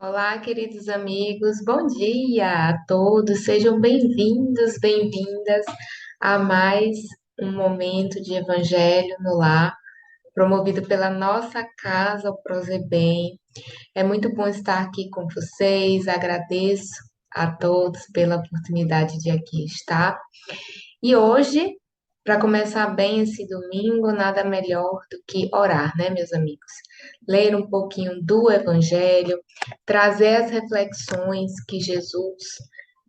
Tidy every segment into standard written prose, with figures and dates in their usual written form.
Olá, queridos amigos, bom dia a todos, sejam bem-vindos, bem-vindas a mais um momento de Evangelho no Lar, promovido pela nossa casa, o Prozebem. É muito bom estar aqui com vocês, agradeço a todos pela oportunidade de aqui estar. E hoje, para começar bem esse domingo, nada melhor do que orar, né, meus amigos? Ler um pouquinho do Evangelho, trazer as reflexões que Jesus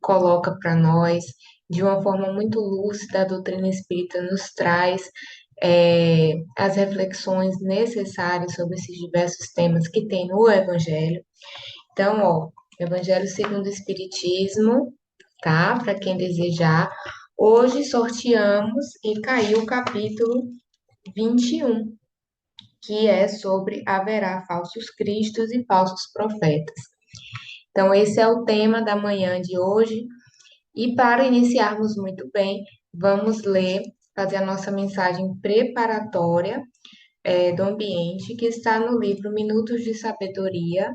coloca para nós de uma forma muito lúcida. A doutrina espírita nos traz as reflexões necessárias sobre esses diversos temas que tem no Evangelho. Então, ó, Evangelho segundo o Espiritismo, tá? Para quem desejar. Hoje sorteamos e caiu o capítulo 21, que é sobre haverá falsos cristos e falsos profetas. Então, esse é o tema da manhã de hoje. E para iniciarmos muito bem, vamos ler, fazer a nossa mensagem preparatória do ambiente, que está no livro Minutos de Sabedoria,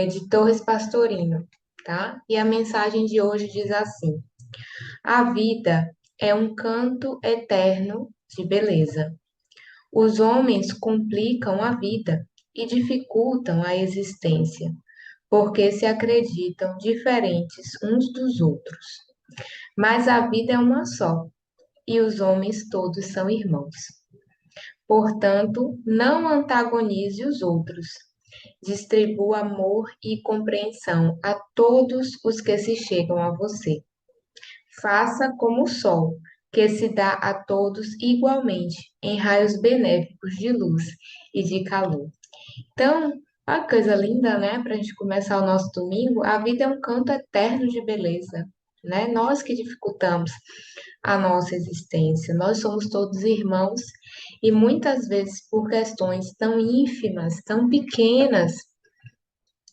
de Torres Pastorino, tá? E a mensagem de hoje diz assim: a vida é um canto eterno de beleza. Os homens complicam a vida e dificultam a existência, porque se acreditam diferentes uns dos outros. Mas a vida é uma só, e os homens todos são irmãos. Portanto, não antagonize os outros. Distribua amor e compreensão a todos os que se chegam a você. Faça como o sol, que se dá a todos igualmente, em raios benéficos de luz e de calor. Então, uma coisa linda, né? Para a gente começar o nosso domingo, a vida é um canto eterno de beleza, né? Nós que dificultamos a nossa existência, nós somos todos irmãos e muitas vezes por questões tão ínfimas, tão pequenas,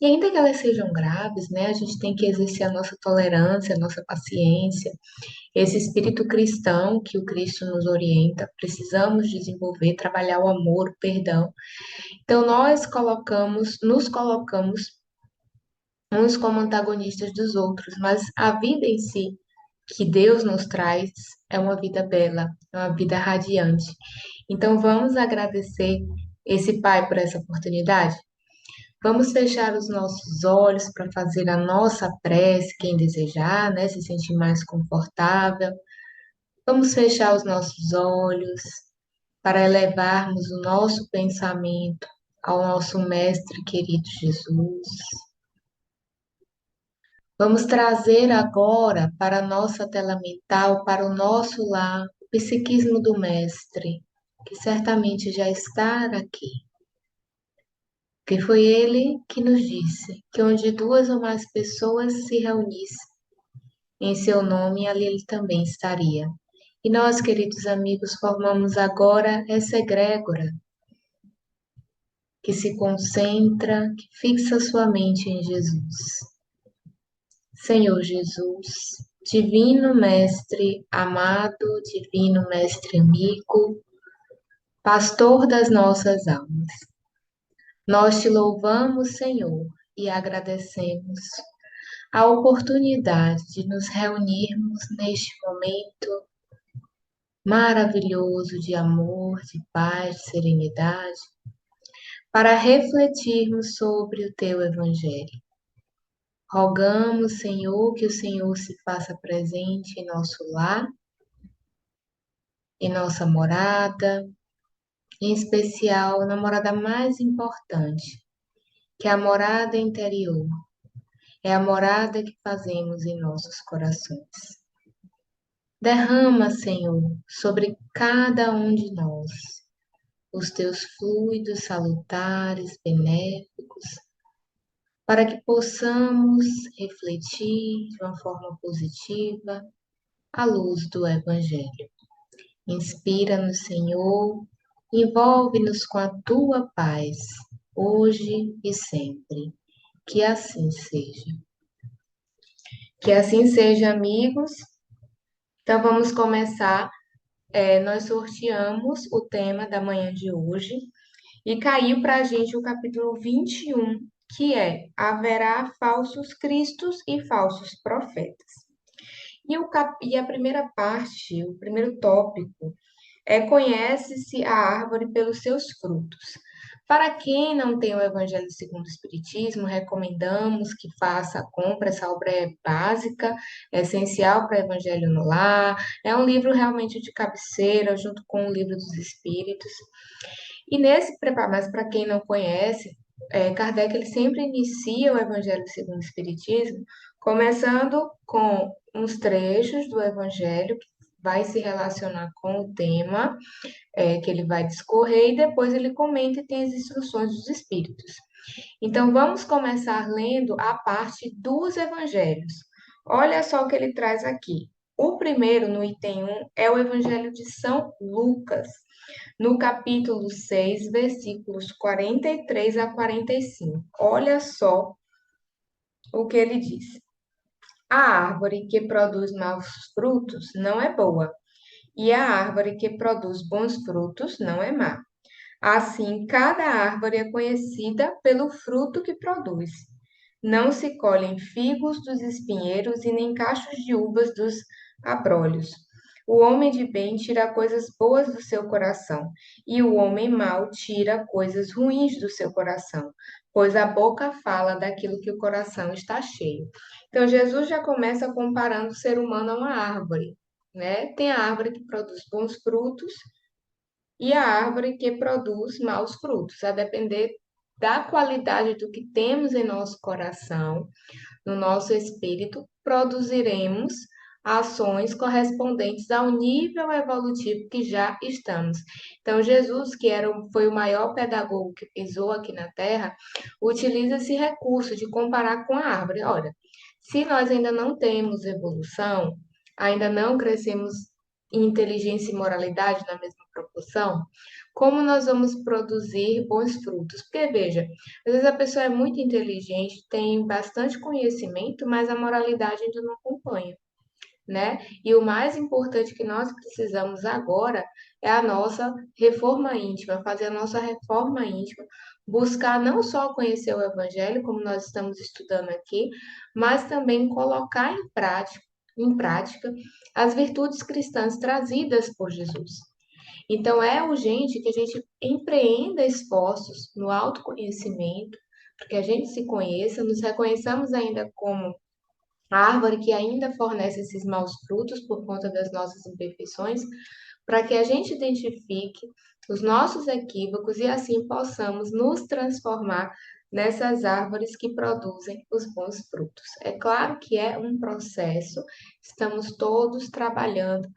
e ainda que elas sejam graves, né? A gente tem que exercer a nossa tolerância, a nossa paciência, esse espírito cristão que o Cristo nos orienta, precisamos desenvolver, trabalhar o amor, o perdão. Então, nos colocamos uns como antagonistas dos outros, mas a vida em si, que Deus nos traz, é uma vida bela, é uma vida radiante. Então, vamos agradecer esse Pai por essa oportunidade? Vamos fechar os nossos olhos para fazer a nossa prece, quem desejar, né? Se sentir mais confortável. Vamos fechar os nossos olhos para elevarmos o nosso pensamento ao nosso Mestre querido Jesus. Vamos trazer agora para a nossa tela mental, para o nosso lar, o psiquismo do Mestre, que certamente já está aqui. Que foi ele que nos disse que onde duas ou mais pessoas se reunissem em seu nome, ali ele também estaria. E nós, queridos amigos, formamos agora essa egrégora que se concentra, que fixa sua mente em Jesus. Senhor Jesus, Divino Mestre amado, Divino Mestre amigo, Pastor das nossas almas, nós te louvamos, Senhor, e agradecemos a oportunidade de nos reunirmos neste momento maravilhoso de amor, de paz, de serenidade, para refletirmos sobre o teu Evangelho. Rogamos, Senhor, que o Senhor se faça presente em nosso lar, em nossa morada, em especial na morada mais importante, que é a morada interior, é a morada que fazemos em nossos corações. Derrama, Senhor, sobre cada um de nós os teus fluidos salutares, benéficos, para que possamos refletir de uma forma positiva à luz do Evangelho. Inspira-nos, Senhor, envolve-nos com a tua paz, hoje e sempre. Que assim seja. Que assim seja, amigos. Então vamos começar. Nós sorteamos o tema da manhã de hoje e caiu para a gente o capítulo 21, que é: haverá falsos cristos e falsos profetas. E a primeira parte, o primeiro tópico, conhece-se a árvore pelos seus frutos. Para quem não tem o Evangelho segundo o Espiritismo, recomendamos que faça a compra. Essa obra é básica, é essencial para o Evangelho no Lar. É um livro realmente de cabeceira, junto com o Livro dos Espíritos. E nesse preparo, mas para quem não conhece, Kardec ele sempre inicia o Evangelho segundo o Espiritismo, começando com uns trechos do Evangelho que vai se relacionar com o tema que ele vai discorrer, e depois ele comenta e tem as instruções dos Espíritos. Então vamos começar lendo a parte dos Evangelhos. Olha só o que ele traz aqui. O primeiro, no item 1, é o Evangelho de São Lucas, no capítulo 6, versículos 43 a 45. Olha só o que ele diz. A árvore que produz maus frutos não é boa, e a árvore que produz bons frutos não é má. Assim, cada árvore é conhecida pelo fruto que produz. Não se colhem figos dos espinheiros e nem cachos de uvas dos abrolhos. O homem de bem tira coisas boas do seu coração, e o homem mau tira coisas ruins do seu coração, pois a boca fala daquilo que o coração está cheio. Então, Jesus já começa comparando o ser humano a uma árvore, né? Tem a árvore que produz bons frutos e a árvore que produz maus frutos, a depender da qualidade do que temos em nosso coração, no nosso espírito, produziremos ações correspondentes ao nível evolutivo que já estamos. Então, Jesus, foi o maior pedagogo que pisou aqui na Terra, utiliza esse recurso de comparar com a árvore. Olha, se nós ainda não temos evolução, ainda não crescemos em inteligência e moralidade na mesma proporção, como nós vamos produzir bons frutos? Porque, veja, às vezes a pessoa é muito inteligente, tem bastante conhecimento, mas a moralidade ainda não acompanha, né? E o mais importante que nós precisamos agora é a nossa reforma íntima, fazer a nossa reforma íntima, buscar não só conhecer o Evangelho, como nós estamos estudando aqui, mas também colocar em prática as virtudes cristãs trazidas por Jesus. Então, é urgente que a gente empreenda esforços no autoconhecimento, para que a gente se conheça, nos reconheçamos ainda como a árvore que ainda fornece esses maus frutos por conta das nossas imperfeições, para que a gente identifique os nossos equívocos e assim possamos nos transformar nessas árvores que produzem os bons frutos. É claro que é um processo, estamos todos trabalhando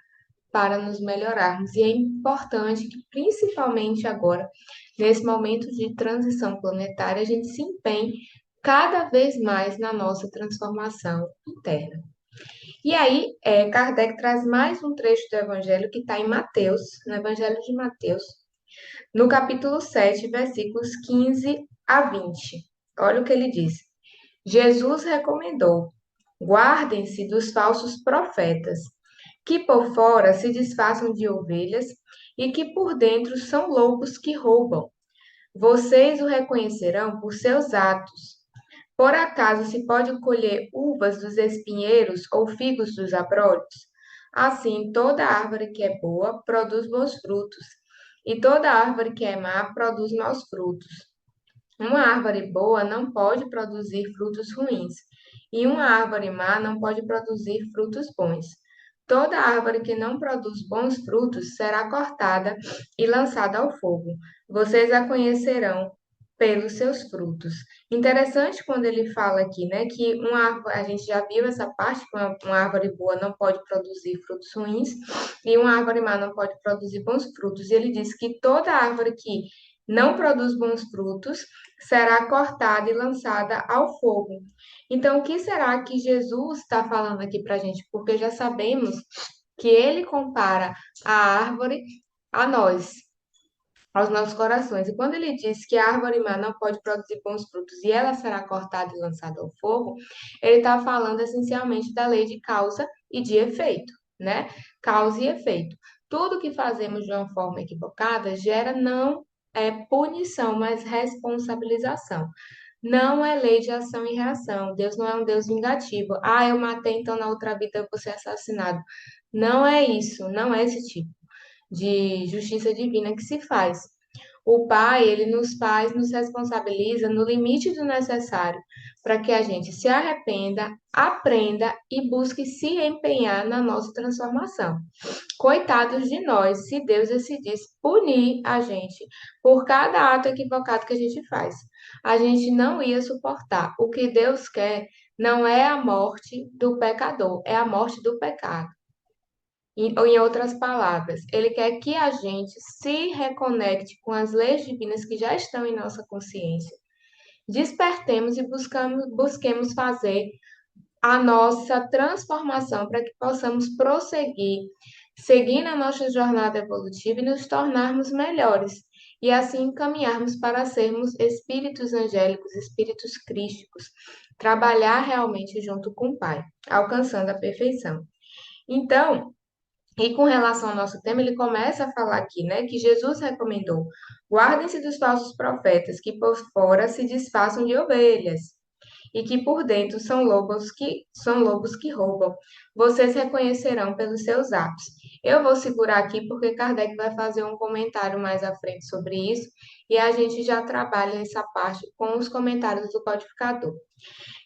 para nos melhorarmos e é importante que, principalmente agora, nesse momento de transição planetária, a gente se empenhe cada vez mais na nossa transformação interna. E aí, Kardec traz mais um trecho do Evangelho que está em Mateus, no Evangelho de Mateus, no capítulo 7, versículos 15 a 20. Olha o que ele diz. Jesus recomendou: guardem-se dos falsos profetas, que por fora se disfarçam de ovelhas e que por dentro são lobos que roubam. Vocês o reconhecerão por seus atos. Por acaso se pode colher uvas dos espinheiros ou figos dos abrolhos? Assim, toda árvore que é boa produz bons frutos, e toda árvore que é má produz maus frutos. Uma árvore boa não pode produzir frutos ruins, e uma árvore má não pode produzir frutos bons. Toda árvore que não produz bons frutos será cortada e lançada ao fogo. Vocês a conhecerão pelos seus frutos. Interessante quando ele fala aqui, né, que uma árvore, a gente já viu essa parte, que uma árvore boa não pode produzir frutos ruins e uma árvore má não pode produzir bons frutos. E ele diz que toda árvore que não produz bons frutos será cortada e lançada ao fogo. Então, o que será que Jesus está falando aqui para a gente? Porque já sabemos que ele compara a árvore a nós, aos nossos corações. E quando ele diz que a árvore má não pode produzir bons frutos e ela será cortada e lançada ao fogo, ele está falando essencialmente da lei de causa e de efeito, né? Causa e efeito. Tudo que fazemos de uma forma equivocada gera não punição, mas responsabilização. Não é lei de ação e reação. Deus não é um Deus vingativo. Ah, eu matei, então na outra vida eu vou ser assassinado. Não é isso, não é esse tipo de justiça divina que se faz. O Pai, ele nos faz, nos responsabiliza no limite do necessário, para que a gente se arrependa, aprenda e busque se empenhar na nossa transformação. Coitados de nós, se Deus decidisse punir a gente por cada ato equivocado que a gente faz. A gente não ia suportar. O que Deus quer não é a morte do pecador, é a morte do pecado. Ou em outras palavras, ele quer que a gente se reconecte com as leis divinas que já estão em nossa consciência. Despertemos e busquemos fazer a nossa transformação para que possamos prosseguir, seguindo a nossa jornada evolutiva e nos tornarmos melhores. E assim caminharmos para sermos espíritos angélicos, espíritos crísticos, trabalhar realmente junto com o Pai, alcançando a perfeição. Então, e com relação ao nosso tema, ele começa a falar aqui, né, que Jesus recomendou: guardem-se dos falsos profetas, que por fora se disfarçam de ovelhas, e que por dentro são lobos que roubam. Vocês reconhecerão pelos seus atos. Eu vou segurar aqui porque Kardec vai fazer um comentário mais à frente sobre isso, e a gente já trabalha essa parte com os comentários do codificador.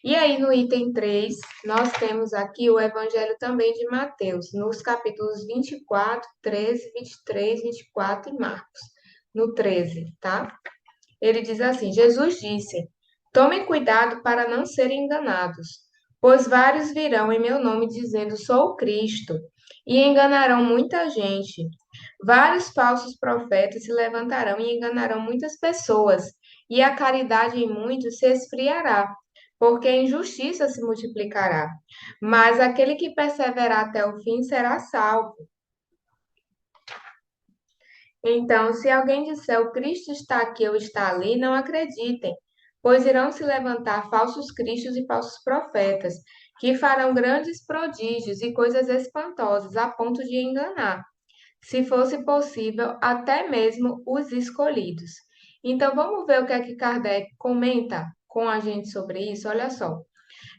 E aí, no item 3 nós temos aqui o Evangelho também de Mateus, nos capítulos 24, 13, 23, 24 e Marcos, no 13, tá? Ele diz assim: Jesus disse: tomem cuidado para não serem enganados, pois vários virão em meu nome dizendo: sou o Cristo, e enganarão muita gente. Vários falsos profetas se levantarão e enganarão muitas pessoas, e a caridade em muitos se esfriará, porque a injustiça se multiplicará. Mas aquele que perseverar até o fim será salvo. Então, se alguém disser o Cristo está aqui ou está ali, não acreditem, pois irão se levantar falsos cristos e falsos profetas, que farão grandes prodígios e coisas espantosas, a ponto de enganar, se fosse possível, até mesmo os escolhidos. Então, vamos ver o que é que Kardec comenta com a gente sobre isso? Olha só.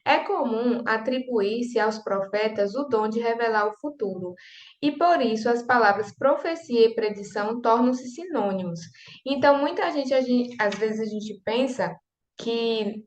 É comum atribuir-se aos profetas o dom de revelar o futuro, e por isso as palavras profecia e predição tornam-se sinônimos. Então, muita gente, às vezes a gente pensa que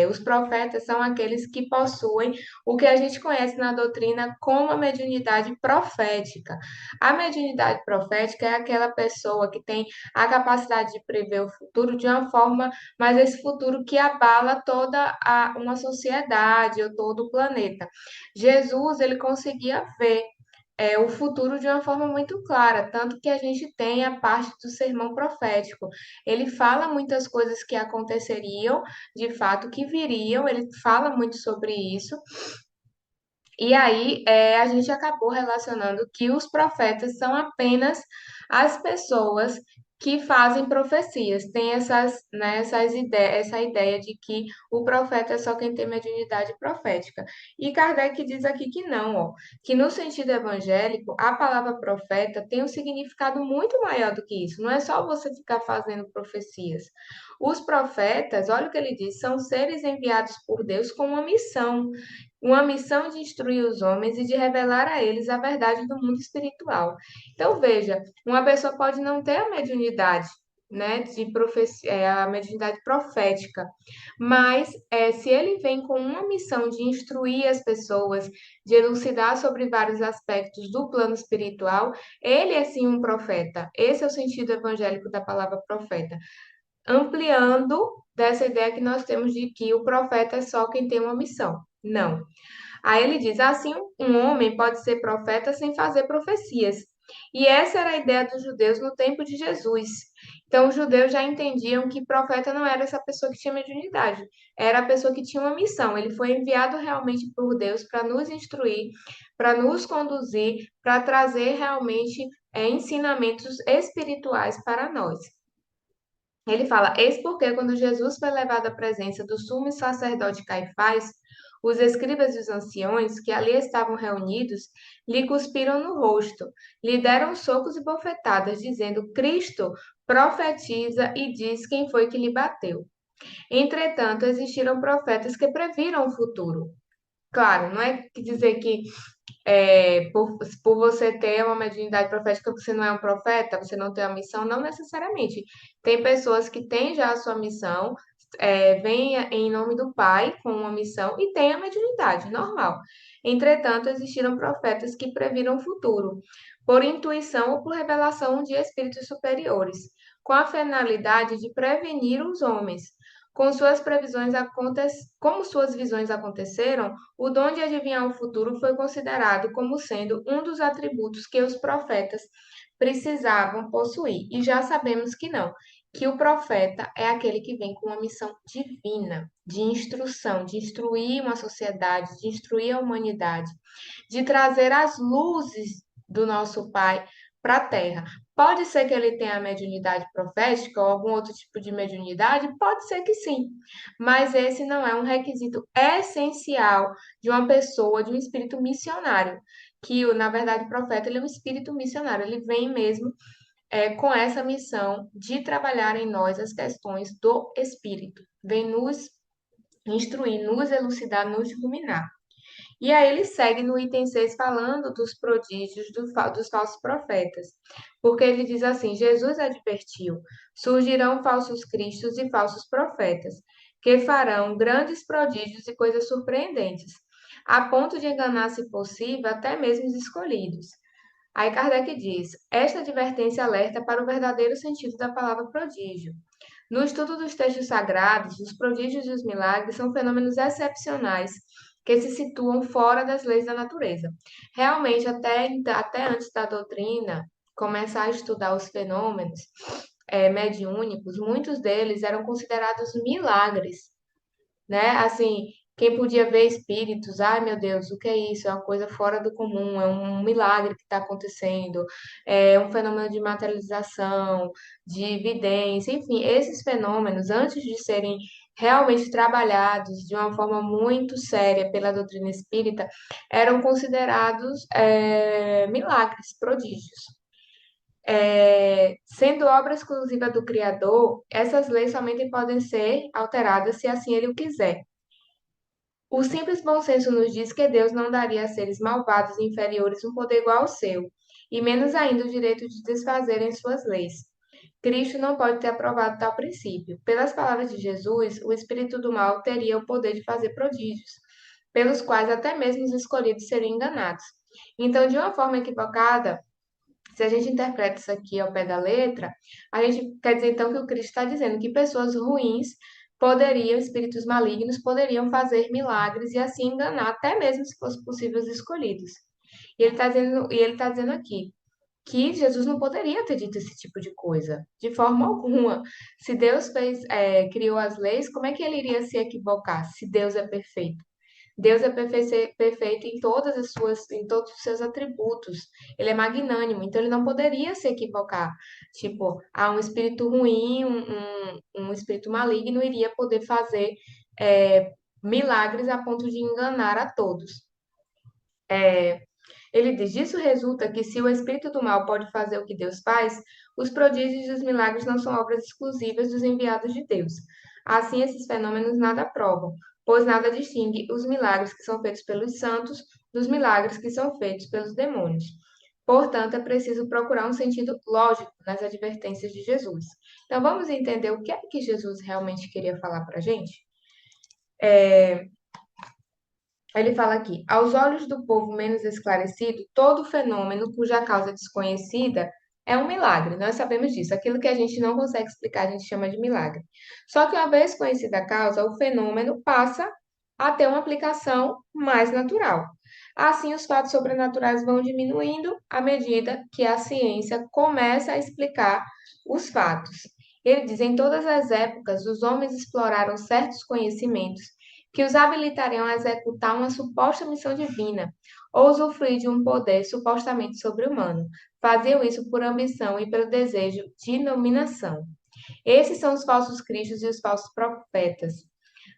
Os profetas são aqueles que possuem o que a gente conhece na doutrina como a mediunidade profética. A mediunidade profética é aquela pessoa que tem a capacidade de prever o futuro de uma forma, mas esse futuro que abala toda uma sociedade ou todo o planeta. Jesus, ele conseguia ver o futuro de uma forma muito clara, tanto que a gente tem a parte do sermão profético. Ele fala muitas coisas que aconteceriam, de fato, que viriam, ele fala muito sobre isso, e aí, a gente acabou relacionando que os profetas são apenas as pessoas que fazem profecias. Tem essa ideia de que o profeta é só quem tem mediunidade profética. E Kardec diz aqui que não, ó, que no sentido evangélico, a palavra profeta tem um significado muito maior do que isso. Não é só você ficar fazendo profecias. Os profetas, olha o que ele diz, são seres enviados por Deus com uma missão de instruir os homens e de revelar a eles a verdade do mundo espiritual. Então, veja, uma pessoa pode não ter a mediunidade, né, a mediunidade profética, mas se ele vem com uma missão de instruir as pessoas, de elucidar sobre vários aspectos do plano espiritual, ele é sim um profeta. Esse é o sentido evangélico da palavra profeta, ampliando dessa ideia que nós temos de que o profeta é só quem tem uma missão. Não. Aí ele diz: assim, um homem pode ser profeta sem fazer profecias. E essa era a ideia dos judeus no tempo de Jesus. Então, os judeus já entendiam que profeta não era essa pessoa que tinha mediunidade, era a pessoa que tinha uma missão. Ele foi enviado realmente por Deus para nos instruir, para nos conduzir, para trazer realmente ensinamentos espirituais para nós. Ele fala: eis porque, quando Jesus foi levado à presença do sumo sacerdote Caifás, os escribas e os anciões, que ali estavam reunidos, lhe cuspiram no rosto, lhe deram socos e bofetadas, dizendo: Cristo profetiza e diz quem foi que lhe bateu. Entretanto, existiram profetas que previram o futuro. Claro, não é que dizer que por você ter uma mediunidade profética, você não é um profeta, você não tem uma missão, não necessariamente. Tem pessoas que têm já a sua missão, vêm em nome do Pai com uma missão e têm a mediunidade, normal. Entretanto, existiram profetas que previram o futuro, por intuição ou por revelação de espíritos superiores, com a finalidade de prevenir os homens. Como suas visões aconteceram, o dom de adivinhar o futuro foi considerado como sendo um dos atributos que os profetas precisavam possuir. E já sabemos que não, que o profeta é aquele que vem com uma missão divina, de instrução, de instruir uma sociedade, de instruir a humanidade, de trazer as luzes do nosso Pai para a Terra. Pode ser que ele tenha a mediunidade profética ou algum outro tipo de mediunidade? Pode ser que sim, mas esse não é um requisito essencial de uma pessoa, de um espírito missionário, que, na verdade, o profeta ele é um espírito missionário, ele vem mesmo com essa missão de trabalhar em nós as questões do espírito, vem nos instruir, nos elucidar, nos iluminar. E aí ele segue no item 6 falando dos prodígios dos falsos profetas. Porque ele diz assim: Jesus advertiu: surgirão falsos cristos e falsos profetas, que farão grandes prodígios e coisas surpreendentes, a ponto de enganar, se possível, até mesmo os escolhidos. Aí Kardec diz: esta advertência alerta para o verdadeiro sentido da palavra prodígio. No estudo dos textos sagrados, os prodígios e os milagres são fenômenos excepcionais que se situam fora das leis da natureza. Realmente, até antes da doutrina começar a estudar os fenômenos mediúnicos, muitos deles eram considerados milagres, né? Assim, quem podia ver espíritos, ai meu Deus, o que é isso? É uma coisa fora do comum, é um milagre que está acontecendo, é um fenômeno de materialização, de evidência, enfim, esses fenômenos, antes de serem realmente trabalhados de uma forma muito séria pela doutrina espírita, eram considerados milagres, prodígios. Sendo obra exclusiva do Criador, essas leis somente podem ser alteradas se assim ele o quiser. O simples bom senso nos diz que Deus não daria a seres malvados e inferiores um poder igual ao seu, e menos ainda o direito de desfazerem suas leis. Cristo não pode ter aprovado tal princípio. Pelas palavras de Jesus, o espírito do mal teria o poder de fazer prodígios, pelos quais até mesmo os escolhidos seriam enganados. Então, de uma forma equivocada, se a gente interpreta isso aqui ao pé da letra, a gente quer dizer então que o Cristo está dizendo que pessoas ruins poderiam, espíritos malignos, poderiam fazer milagres e assim enganar até mesmo se fosse possível os escolhidos. E ele está dizendo aqui que Jesus não poderia ter dito esse tipo de coisa, de forma alguma. Se Deus criou as leis, como é que ele iria se equivocar se Deus é perfeito? Deus é perfeito em todos os seus atributos. Ele é magnânimo, então ele não poderia se equivocar. Tipo, um espírito ruim, um espírito maligno iria poder fazer milagres a ponto de enganar a todos. Ele diz: disso resulta que se o espírito do mal pode fazer o que Deus faz, os prodígios e os milagres não são obras exclusivas dos enviados de Deus. Assim, esses fenômenos nada provam, pois nada distingue os milagres que são feitos pelos santos dos milagres que são feitos pelos demônios. Portanto, é preciso procurar um sentido lógico nas advertências de Jesus. Então, vamos entender o que é que Jesus realmente queria falar para a gente? Ele fala aqui: aos olhos do povo menos esclarecido, todo fenômeno cuja causa é desconhecida é um milagre. Nós sabemos disso. Aquilo que a gente não consegue explicar, a gente chama de milagre. Só que, uma vez conhecida a causa, o fenômeno passa a ter uma aplicação mais natural. Assim, os fatos sobrenaturais vão diminuindo à medida que a ciência começa a explicar os fatos. Ele diz: em todas as épocas, os homens exploraram certos conhecimentos que os habilitariam a executar uma suposta missão divina ou usufruir de um poder supostamente sobre-humano. Faziam isso por ambição e pelo desejo de dominação. Esses são os falsos cristos e os falsos profetas.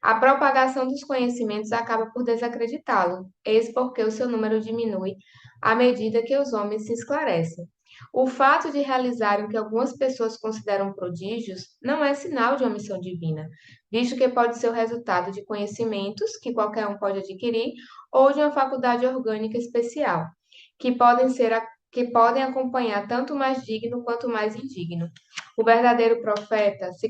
A propagação dos conhecimentos acaba por desacreditá-lo, eis porque o seu número diminui à medida que os homens se esclarecem. O fato de realizarem o que algumas pessoas consideram prodígios não é sinal de uma missão divina, visto que pode ser o resultado de conhecimentos que qualquer um pode adquirir ou de uma faculdade orgânica especial, que podem ser que podem acompanhar tanto o mais digno quanto o mais indigno. O verdadeiro profeta se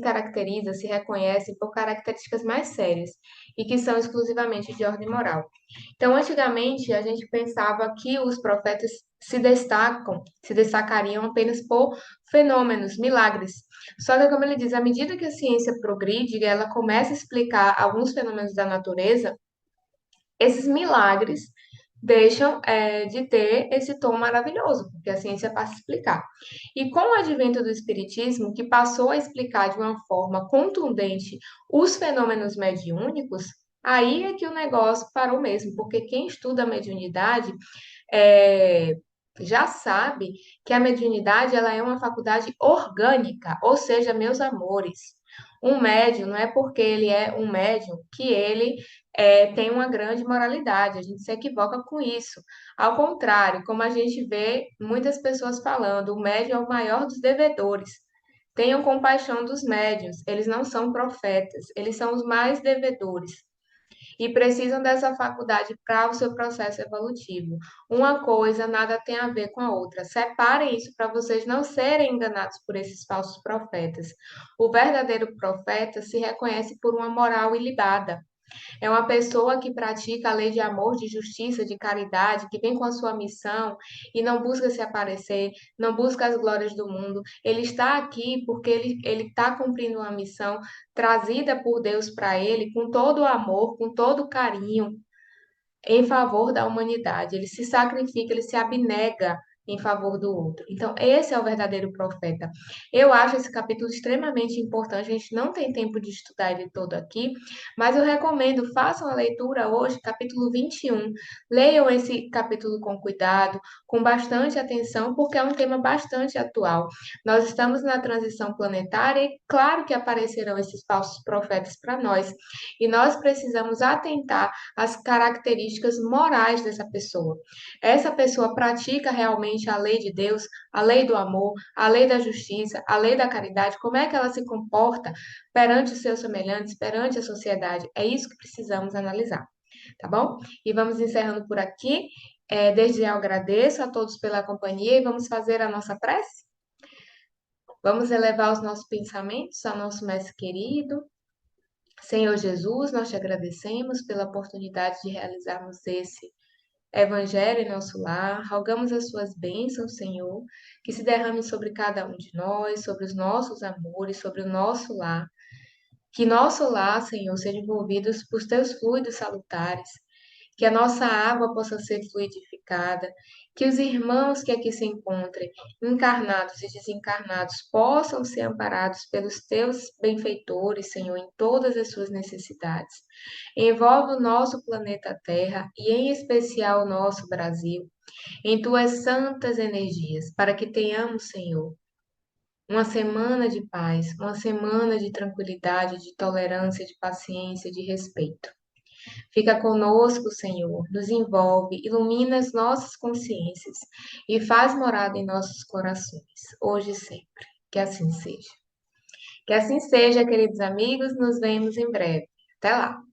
caracteriza, se reconhece por características mais sérias e que são exclusivamente de ordem moral. Então, antigamente, a gente pensava que os profetas se destacariam apenas por fenômenos, milagres. Só que, como ele diz, à medida que a ciência progride, ela começa a explicar alguns fenômenos da natureza, esses milagres deixam de ter esse tom maravilhoso, porque a ciência passa a explicar. E com o advento do Espiritismo, que passou a explicar de uma forma contundente os fenômenos mediúnicos, aí é que o negócio parou mesmo, porque quem estuda a mediunidade é, já sabe que a mediunidade ela é uma faculdade orgânica, ou seja, meus amores, um médium não é porque ele é um médium que ele tem uma grande moralidade, a gente se equivoca com isso. Ao contrário, como a gente vê muitas pessoas falando, o médium é o maior dos devedores. Tenham compaixão dos médiuns, eles não são profetas, eles são os mais devedores e precisam dessa faculdade para o seu processo evolutivo. Uma coisa nada tem a ver com a outra. Separem isso para vocês não serem enganados por esses falsos profetas. O verdadeiro profeta se reconhece por uma moral ilibada. É uma pessoa que pratica a lei de amor, de justiça, de caridade, que vem com a sua missão e não busca se aparecer, não busca as glórias do mundo. Ele está aqui porque ele está cumprindo uma missão trazida por Deus para ele, com todo o amor, com todo o carinho, em favor da humanidade. Ele se sacrifica, ele se abnega em favor do outro. Então, esse é o verdadeiro profeta. Eu acho esse capítulo extremamente importante. A gente não tem tempo de estudar ele todo aqui, mas eu recomendo, façam a leitura hoje, capítulo 21. Leiam esse capítulo com cuidado, com bastante atenção, porque é um tema bastante atual. Nós estamos na transição planetária e, claro que aparecerão esses falsos profetas para nós, e nós precisamos atentar as características morais dessa pessoa. Essa pessoa pratica realmente a lei de Deus, a lei do amor, a lei da justiça, a lei da caridade, como é que ela se comporta perante os seus semelhantes, perante a sociedade? É isso que precisamos analisar, tá bom? E vamos encerrando por aqui. Desde já eu agradeço a todos pela companhia e vamos fazer a nossa prece? Vamos elevar os nossos pensamentos ao nosso Mestre querido. Senhor Jesus, nós te agradecemos pela oportunidade de realizarmos esse Evangelho em nosso lar. Rogamos as suas bênçãos, Senhor, que se derrame sobre cada um de nós, sobre os nossos amores, sobre o nosso lar. Que nosso lar, Senhor, seja envolvido por teus fluidos salutares, que a nossa água possa ser fluidificada, que os irmãos que aqui se encontrem, encarnados e desencarnados, possam ser amparados pelos teus benfeitores, Senhor, em todas as suas necessidades. Envolve o nosso planeta Terra e, em especial, o nosso Brasil, em tuas santas energias, para que tenhamos, Senhor, uma semana de paz, uma semana de tranquilidade, de tolerância, de paciência, de respeito. Fica conosco, Senhor, nos envolve, ilumina as nossas consciências e faz morada em nossos corações, hoje e sempre. Que assim seja. Que assim seja, queridos amigos, nos vemos em breve. Até lá!